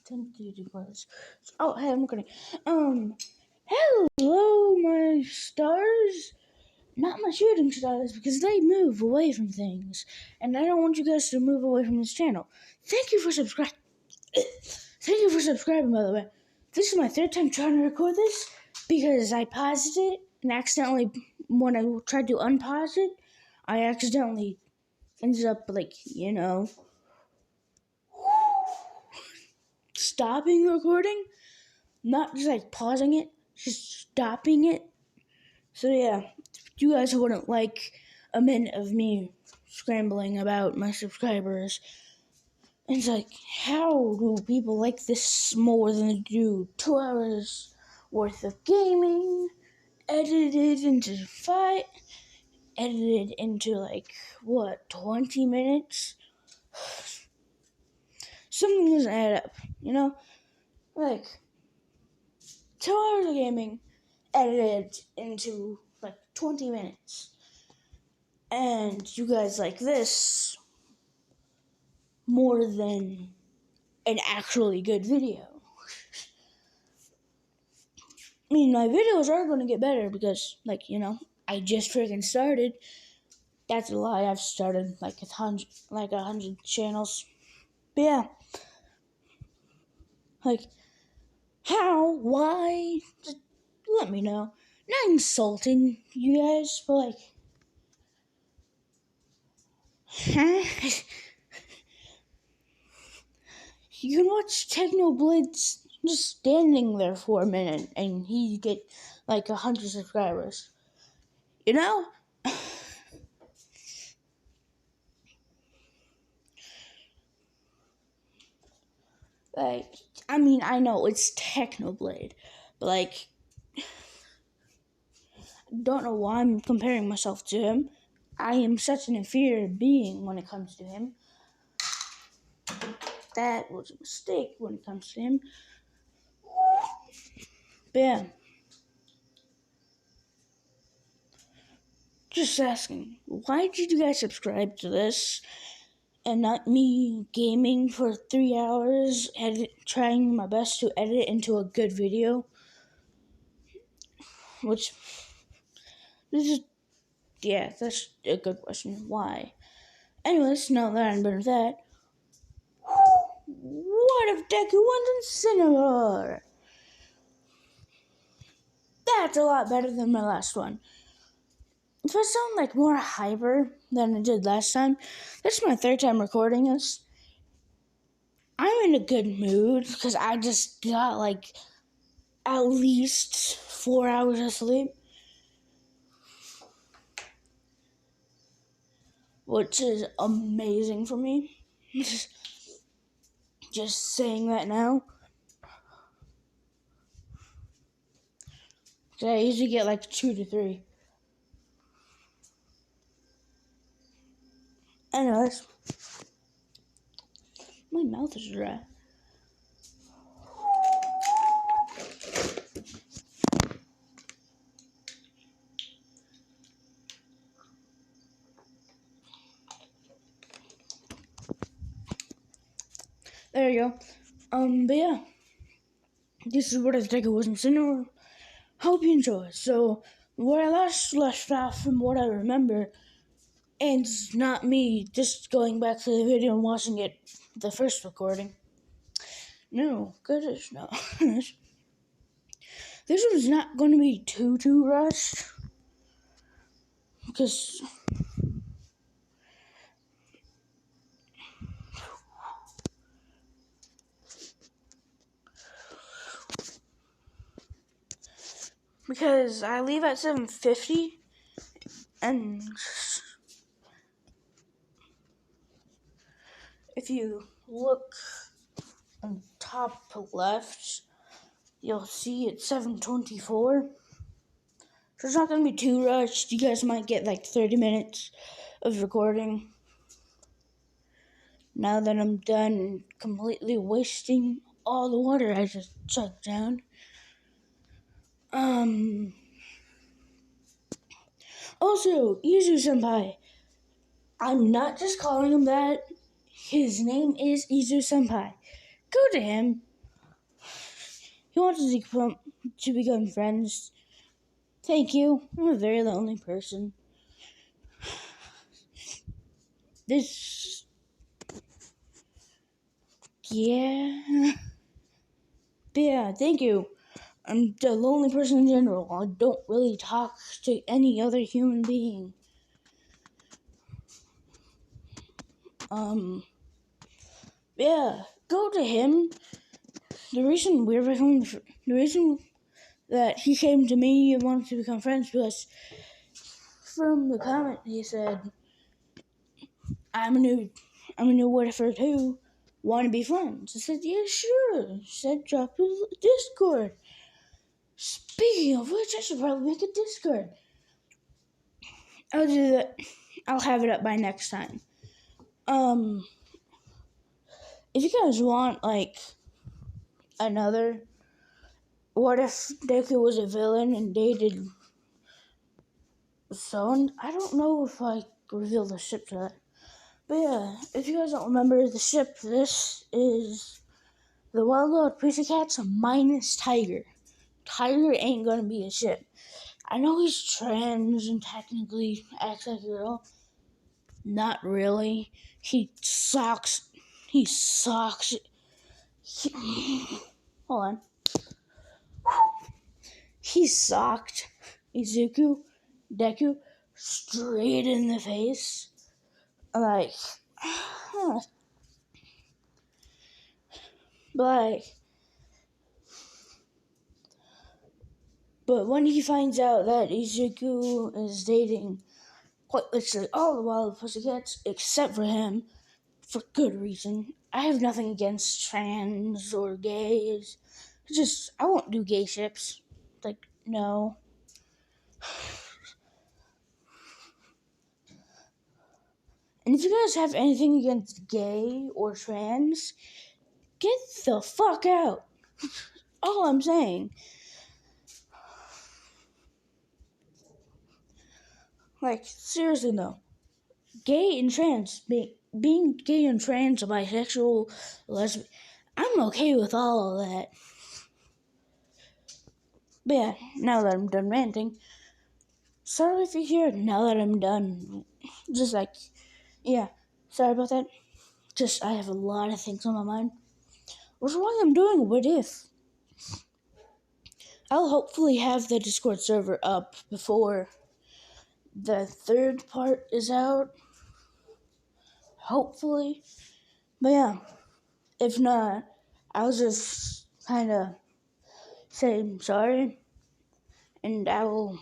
Continue first. Oh, hey, I'm recording. Hello, my stars. Not my shooting stars, because they move away from things, and I don't want you guys to move away from this channel. Thank you for subscribing. Thank you for subscribing, by the way. This is my third time trying to record this because I paused it and accidentally, when I tried to unpause it, I accidentally ended up stopping recording, not just like pausing it, just stopping it. So yeah, if you guys wouldn't like a minute of me scrambling about my subscribers, it's like, how do people like this more than they do 2 hours worth of gaming, edited into 20 minutes? Something doesn't add up, Like, 2 hours of gaming edited into 20 minutes. And you guys like this more than an actually good video. I mean, my videos are going to get better because, I just freaking started. That's a lie. I've started a hundred channels. But yeah. How? Why? Just let me know. Not insulting you guys, but you can watch Technoblitz just standing there for a minute and he get 100 subscribers. I know it's Technoblade, but don't know why I'm comparing myself to him. I am such an inferior being when it comes to him. That was a mistake when it comes to him. But yeah. Just asking, why did you guys subscribe to this and not me gaming for 3 hours, trying my best to edit into a good video? That's a good question. Why? Anyways, now that I'm done with that, what if Deku wins Incinaroer? That's a lot better than my last one. If I sound more hyper than I did last time, this is my third time recording this. I'm in a good mood because I just got at least 4 hours of sleep, which is amazing for me. Just saying that now. I usually get 2 to 3. Anyways, my mouth is dry. There you go. But yeah, this is what I think it was in Cinema. Hope you enjoy. So, where I last left off from what I remember, and it's not me just going back to the video and watching it, the first recording. No, goodness, no. This one's not going to be too rushed. Because I leave at 7:50, and if you look on top left, you'll see it's 7:24. So it's not going to be too rushed. You guys might get 30 minutes of recording. Now that I'm done completely wasting all the water I just chugged down. Also, Izu-senpai. I'm not just calling him that. His name is Izu-senpai. Go to him. He wants to become friends. Thank you. I'm a very lonely person. This. Yeah. Yeah, thank you. I'm the lonely person in general. I don't really talk to any other human being. Yeah, go to him. The reason that he came to me and wanted to become friends was from the comment he said, I'm a new whatever too. Want to be friends? I said, yeah, sure. He said, drop his Discord. Speaking of which, I should probably make a Discord. I'll do that. I'll have it up by next time. If you guys want, like, another, what if Deku was a villain and dated Son? I don't know if I revealed the ship to that. But yeah, if you guys don't remember the ship, this is the Wild Wild Pussycats minus Tiger. Tiger ain't gonna be a ship. I know he's trans and technically acts like a girl. Not really. He sucks. Hold on. He socked Deku, straight in the face. Like, but when he finds out that Izuku is dating quite literally all the wild pussycats except for him, for good reason. I have nothing against trans or gays. Just, I won't do gay ships. Like, no. And if you guys have anything against gay or trans, get the fuck out. All I'm saying. Like, seriously though. Gay and trans, being gay and trans, bisexual, lesbian, I'm okay with all of that. But yeah, now that I'm done ranting, sorry if you hear it now that I'm done. Just like, yeah, sorry about that. Just, I have a lot of things on my mind. Which is why I'm doing What If. I'll hopefully have the Discord server up before the third part is out. Hopefully. But yeah, if not, I'll just kind of say I'm sorry. And I will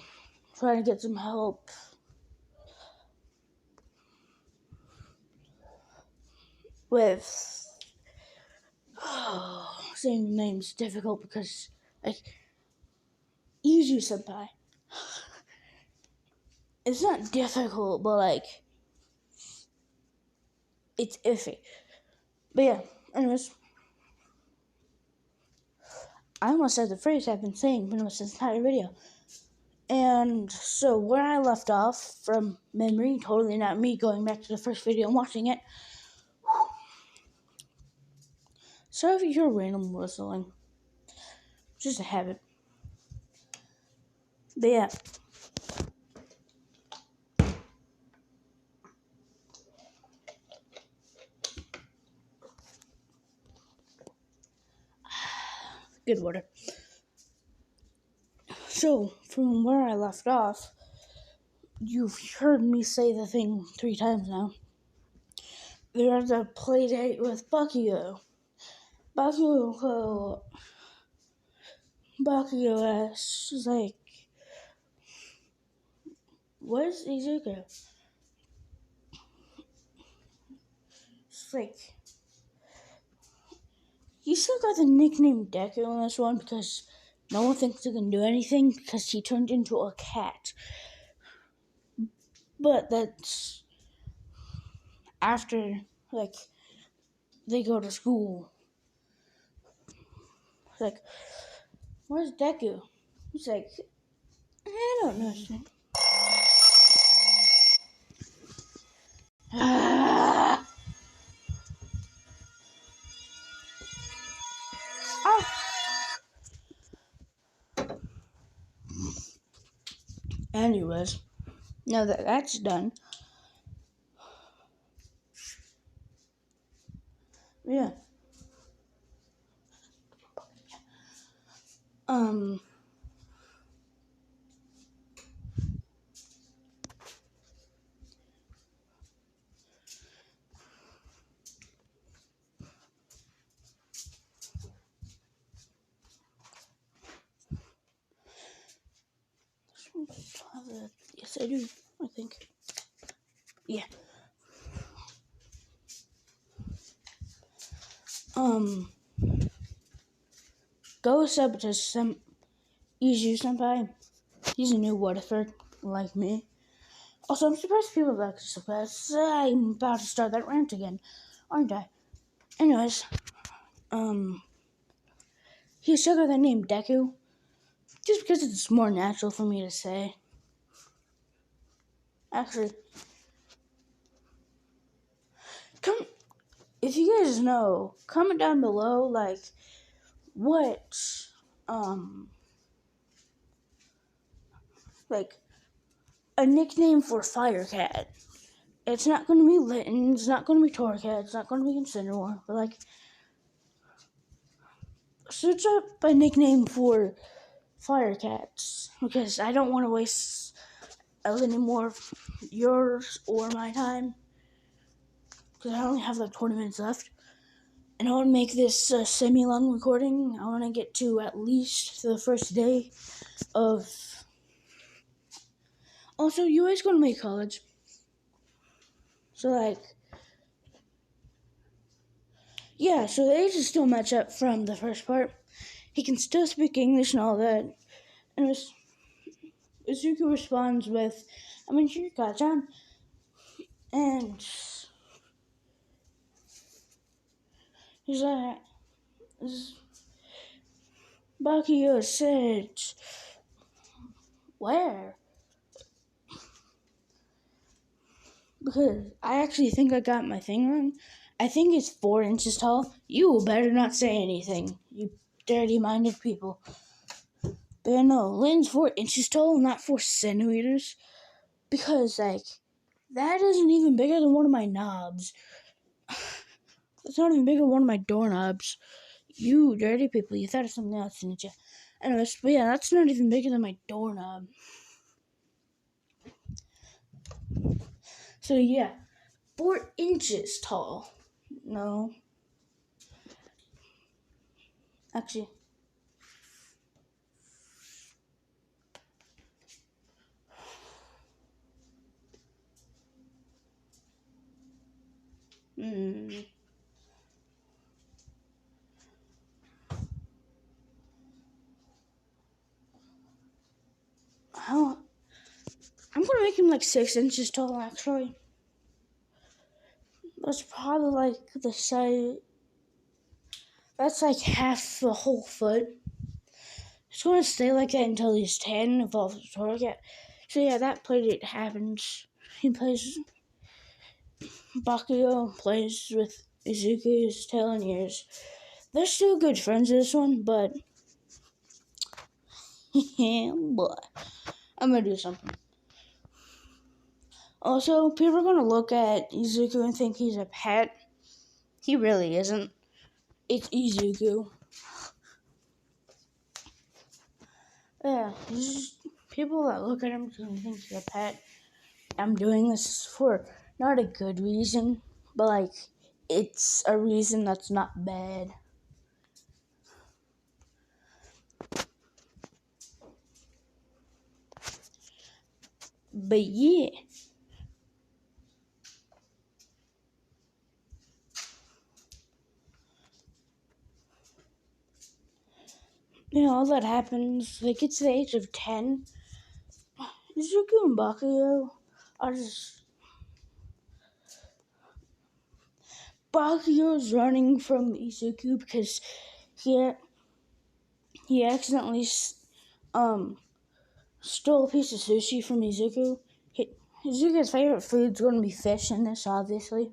try to get some help with saying names difficult because like Yuzu Senpai. It's not difficult, but like it's iffy. But yeah, anyways. I almost said the phrase I've been saying pretty much this entire video. And so where I left off from memory, totally not me going back to the first video and watching it. So if you hear random whistling, just a habit. But yeah. Good water. So, from where I left off, you've heard me say the thing 3 times now. There's a play date with Bakugo. Bakugo asks, like, where's Izuku? It's like, you still got the nickname Deku in this one because no one thinks he can do anything because he turned into a cat. But that's after, like, they go to school. It's like, where's Deku? He's like, I don't know. Oh. Anyways, now that that's done, yeah. Um. Yes, I do. I think. Yeah. Go sub to some Izu Senpai. He's a new Waterford, like me. Also, I'm surprised people like this because I'm about to start that rant again, aren't I? Anyways, he still got that name Deku, just because it's more natural for me to say. Actually, if you guys know, comment down below, like, what, like, a nickname for Firecat. It's not going to be Litten, it's not going to be Torcat, it's not going to be Incinaroer, but, like, search up a nickname for Firecats, because I don't want to waste any more of yours or my time, because I only have like 20 minutes left, and I want to make this a semi-long recording. I want to get to at least the first day of... Also, you guys going to make college, so like, yeah, so the ages still match up from the first part. He can still speak English and all that, and Izuku responds with, I mean, sure, Kachan, and he's like, Bakuyo said, where? Because I actually think I got my thing wrong. I think it's 4 inches tall. You better not say anything, you dirty-minded people. But no, Lynn's 4 inches tall, not 4 centimeters. Because, like, that isn't even bigger than one of my knobs. That's not even bigger than one of my doorknobs. You dirty people, you thought of something else, didn't you? Anyways, but yeah, that's not even bigger than my doorknob. So yeah, 4 inches tall. No. Actually. How? I'm gonna make him like 6 inches tall, actually. That's probably like the size. That's like half the whole foot. It's gonna stay like that until he's 10, evolves to Torgat. So yeah, that playdate happens. He plays Bakugo, plays with Izuku's tail and ears. They're still good friends this one, but yeah, boy, I'm gonna do something. Also, people are gonna look at Izuku and think he's a pet. He really isn't. It's Izuku. Yeah, people that look at him can think he's a pet. I'm doing this for not a good reason, but like, it's a reason that's not bad. But yeah. You know, all that happens, they get to the age of 10. Izuku and Bakugo are just... Bakugo's running from Izuku because he accidentally stole a piece of sushi from Izuku. Izuku's favorite food's going to be fish in this, obviously.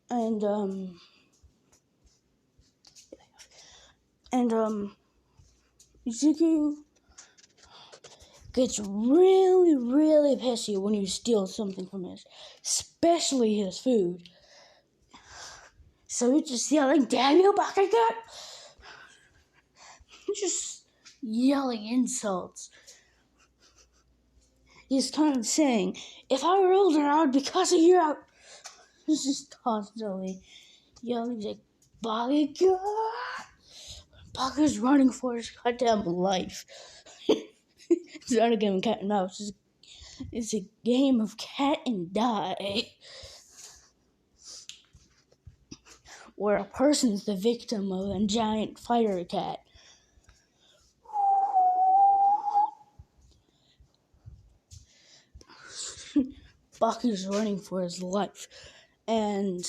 And, And Izuku gets really, really pissy when you steal something from his, especially his food. So he's just yelling, "Damn you, Bakugan!" Just yelling insults. He's kind of saying, "If I were older, I would be cussing you out." He's just constantly yelling, like, "Bakugan!" Bakugan's running for his goddamn life. It's not a game of cat and mouse. It's a game of cat and die, where a person's the victim of a giant fire cat. Baku's running for his life and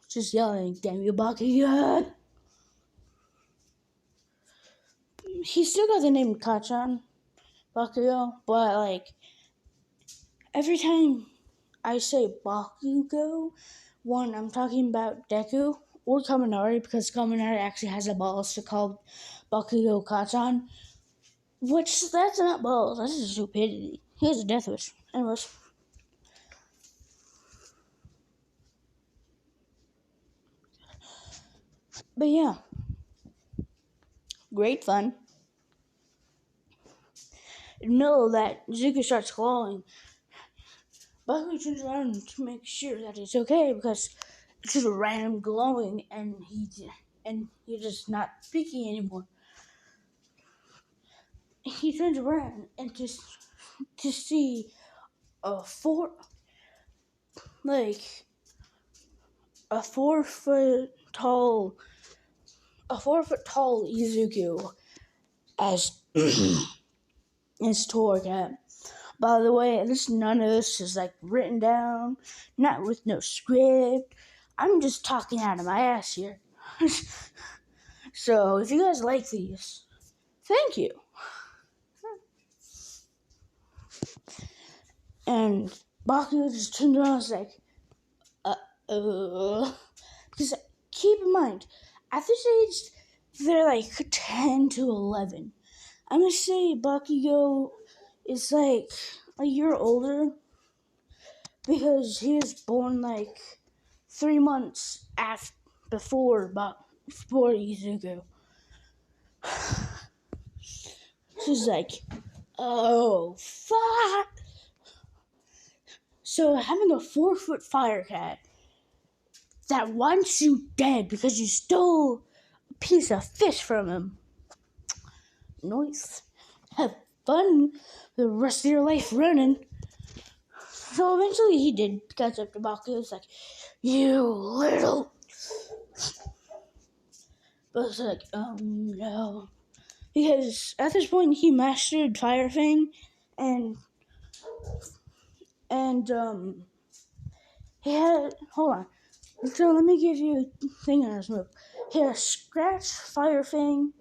just yelling, "Damn you, Bakugan!" He's still got the name Kachan, Bakugo, but like every time I say Bakugo, one, I'm talking about Deku or Kaminari, because Kaminari actually has the balls to call Bakugo Kachan, which that's not balls, that's just stupidity. He has a death wish. Anyways. But yeah, great fun. In the middle of that, Zuko starts glowing. Baku turns around to make sure that it's okay, because it's just a random glowing, and he's just not speaking anymore. He turns around and to see a 4 foot tall Izuku as his Torcat. By the way, none of this is like written down, not with no script. I'm just talking out of my ass here. So if you guys like these, thank you. And Baku just turned around and was like, because keep in mind, at this age, they're like 10 to 11. I'm gonna say Bakugo is like a year older, because he was born like 3 months before Izuku. She's like, "Oh, fuck." So having a 4-foot fire cat that wants you dead because you stole a piece of fish from him. Nice. Have fun the rest of your life running. So eventually he did catch up to Baku. He was like, "You little..." But it's like, oh no. Because at this point he mastered Fire Fang, and he had, hold on. So let me give you a thing on his move. He had a Scratch, Fire Fang,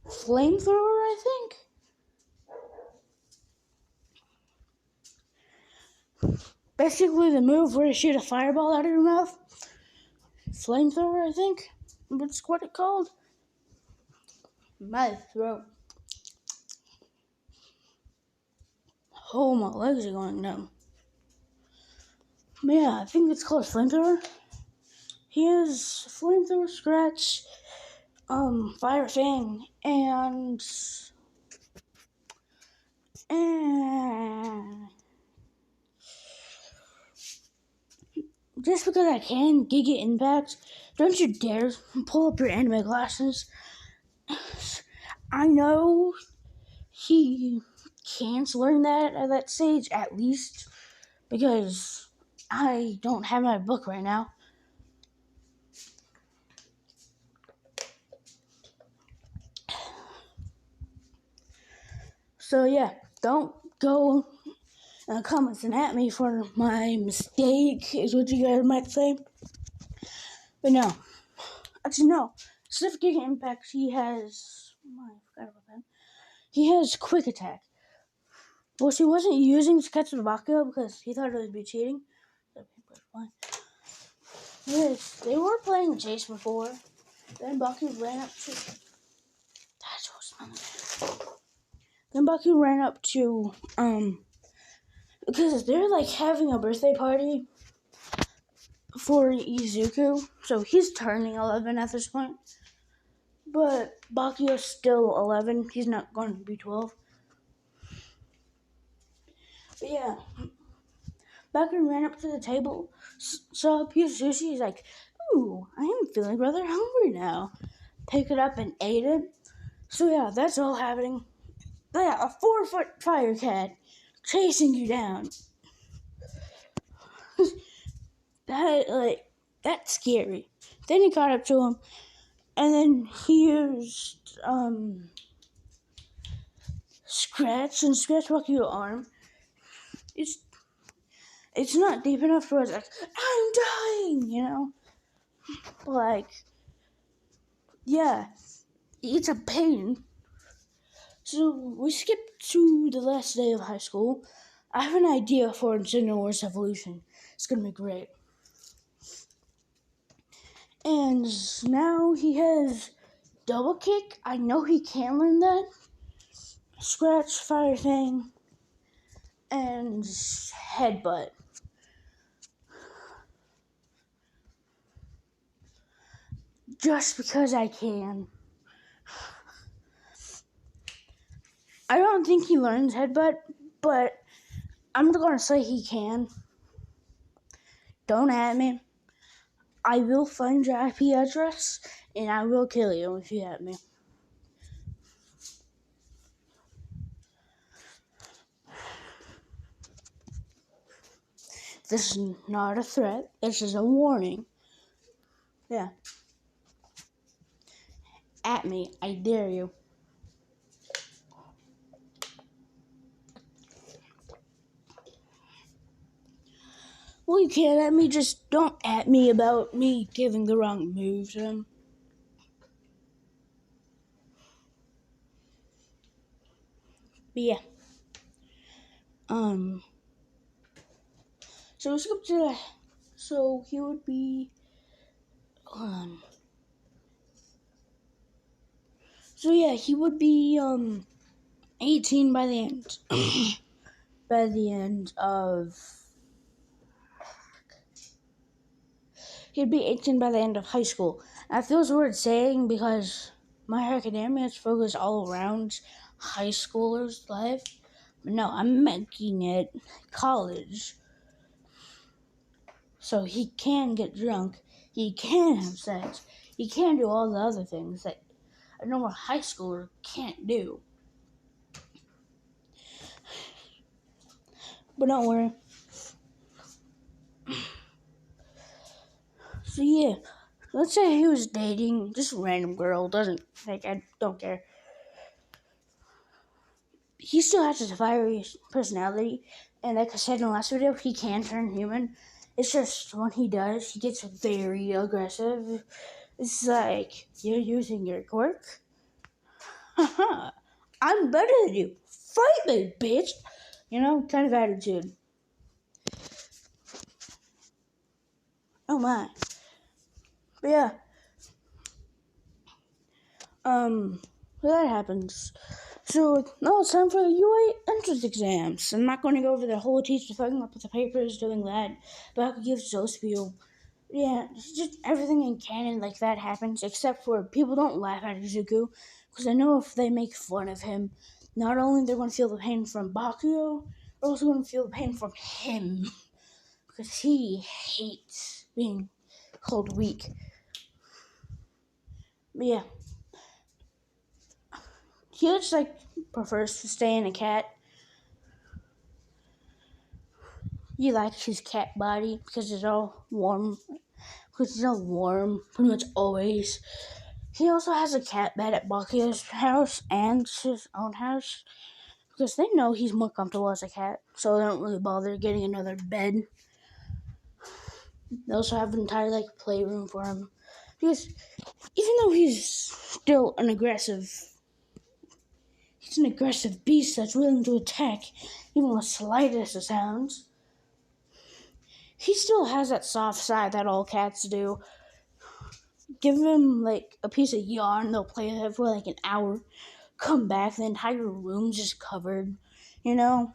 Flamethrower, I think? Basically the move where you shoot a fireball out of your mouth. Flamethrower, I think? That's what it's called. My throat. Oh, my legs are going numb. But yeah, I think it's called Flamethrower. He has Flamethrower, Scratch, Fire Fang, and just because I can, Giga Impact, don't you dare pull up your anime glasses. I know he can't learn that at that stage, at least, because I don't have my book right now. So yeah, don't go in the comments and at me for my mistake, is what you guys might say. But no, actually no. Instead of Giga Impact, he has... I forgot about that. He has Quick Attack, which he wasn't using to catch the Bakugo because he thought it would be cheating. Why? Yes, they were playing chase before. Then Bucky ran up to. That's what's on there. Then Bucky ran up to because they're like having a birthday party for Izuku, so he's turning 11 at this point. But Bakuyo's still 11. He's not going to be 12. But yeah, Bakuyo ran up to the table, saw a piece of sushi. He's like, "Ooh, I am feeling rather hungry now." Picked it up and ate it. So yeah, that's all happening. But yeah, a 4-foot fire cat chasing you down. That's scary. Then he caught up to him, and then he used scratch Bakuyo's arm. It's not deep enough for us. Like, I'm dying, you know. Like, yeah, it's a pain. So we skip to the last day of high school. I have an idea for incinaroer's evolution. It's gonna be great. And now he has double kick. I know he can learn that. Scratch, fire thing, and headbutt. Just because I can. I don't think he learns headbutt, but I'm gonna say he can. Don't at me. I will find your IP address, and I will kill you if you at me. This is not a threat. This is a warning. Yeah. At me. I dare you. Well, you can't at me. Just don't at me about me giving the wrong move to him. But yeah. So let's go to the. So he would be. So yeah, he would be 18 by the end. By the end of. He'd be 18 by the end of high school. That feels weird saying because My Hero Academia is focused all around high schoolers' life. But no, I'm making it college. So he can get drunk. He can have sex. He can do all the other things that a normal high schooler can't do. But don't worry. So yeah, let's say he was dating just a random girl. I don't care. He still has his fiery personality, and like I said in the last video, he can turn human. It's just when he does, he gets very aggressive. It's like, you're using your quirk? Haha, I'm better than you. Fight me, bitch! You know, kind of attitude. Oh my. But yeah. That happens. So now it's time for the UA entrance exams. I'm not going to go over the whole teacher fucking up with the papers, doing that, but I could give Zospiel. Yeah, just everything in canon like that happens, except for people don't laugh at Izuku, because I know if they make fun of him, not only they're going to feel the pain from Bakuyo, they're also going to feel the pain from him, because he hates being called weak. But yeah. He just prefers to stay in a cat. He likes his cat body because it's all warm. Pretty much always. He also has a cat bed at Bakuyo's house and his own house because they know he's more comfortable as a cat, so they don't really bother getting another bed. They also have an entire playroom for him because even though he's still an aggressive beast that's willing to attack, even with slightest of sounds. he still has that soft side that all cats do. Give him like a piece of yarn, they'll play with it for like an hour. Come back, the entire room's just covered. You know,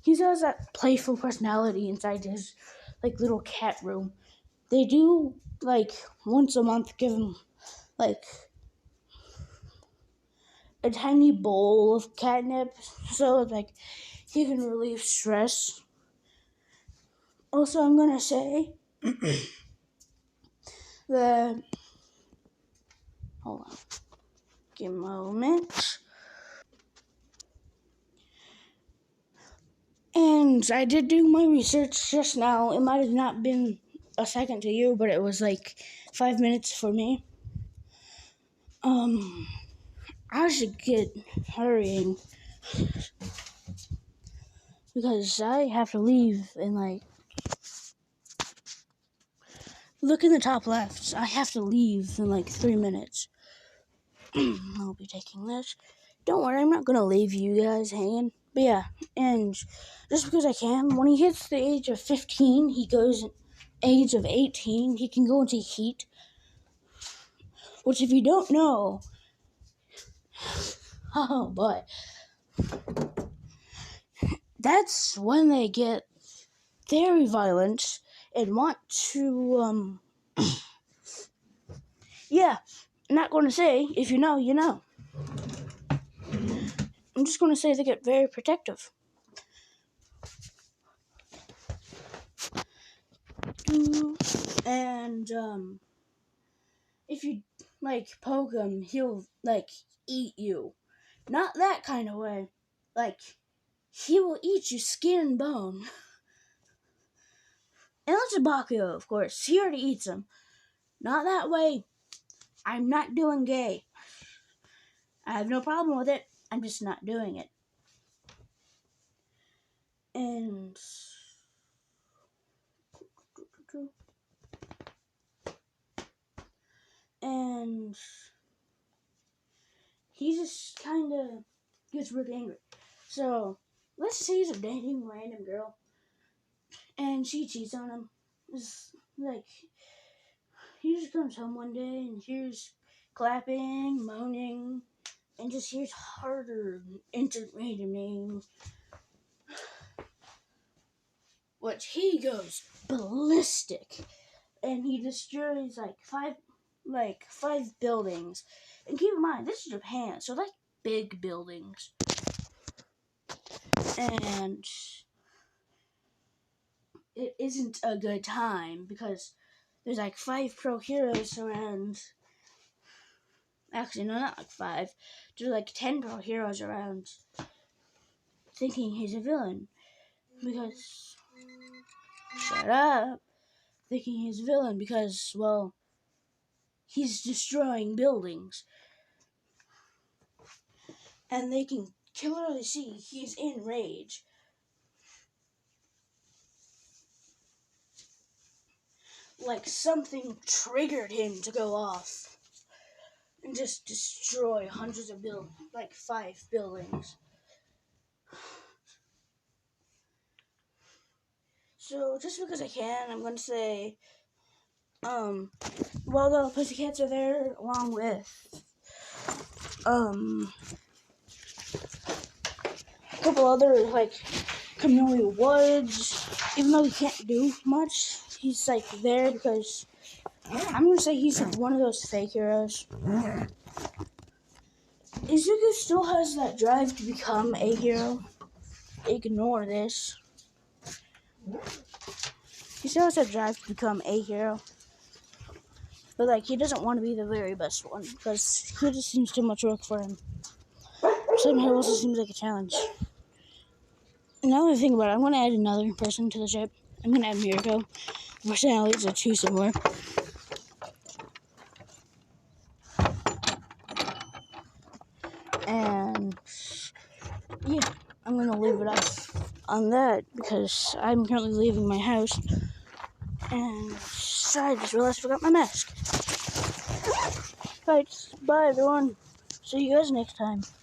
he has that playful personality inside his like little cat room. They do like once a month give him like a tiny bowl of catnip, so like he can relieve stress. Also, I'm gonna say that. Hold on, give me a moment. And I did do my research just now. It might have not been a second to you, but it was like 5 minutes for me. I should get hurrying because I have to leave and like look in the top left. I have to leave in like 3 minutes. I'll be taking this. Don't worry, I'm not gonna leave you guys hanging. But yeah, and just because I can, when he hits the age of 15, he goes age of 18, he can go into heat. Which if you don't know, oh boy, that's when they get very violent and want to, yeah, I'm not going to say, if you know, you know. I'm just going to say they get very protective. And, if you, like, poke him, he'll, like, eat you. Not that kind of way. Like, he will eat you skin and bone. Unless it's Bakugo, of course. He already eats him. Not that way. I'm not doing gay. I have no problem with it. I'm just not doing it. And he just kind of gets really angry. So let's say he's dating a random girl, and she cheats on him. It's like he just comes home one day and hears clapping, moaning, and just hears harder intonating, which he goes ballistic, and he destroys like five buildings. And keep in mind, this is Japan, so like big buildings. And it isn't a good time because there's like 5 pro heroes around. Actually, no, not like 5. There's like 10 pro heroes around thinking he's a villain. Because, shut up. Thinking he's a villain because, well, he's destroying buildings. And they can clearly see he's in rage. Like something triggered him to go off and just destroy hundreds of buildings, like 5 buildings. So just because I can, I'm going to say, well, the Pussycats are there along with, a couple other, like, Camille Woods. Even though he can't do much, he's, like, there because I'm going to say he's one of those fake heroes. Izuku still has that drive to become a hero. Ignore this. He still has that drive to become a hero. But, like, he doesn't want to be the very best one because he just seems too much work for him. Somehow also seems like a challenge. Now that I think about it, I'm going to add another person to the ship. I'm going to add Mirko. Personalities are too similar. And, yeah, I'm going to leave it off on that because I'm currently leaving my house. And I just realized I forgot my mask. Right, bye everyone. See you guys next time.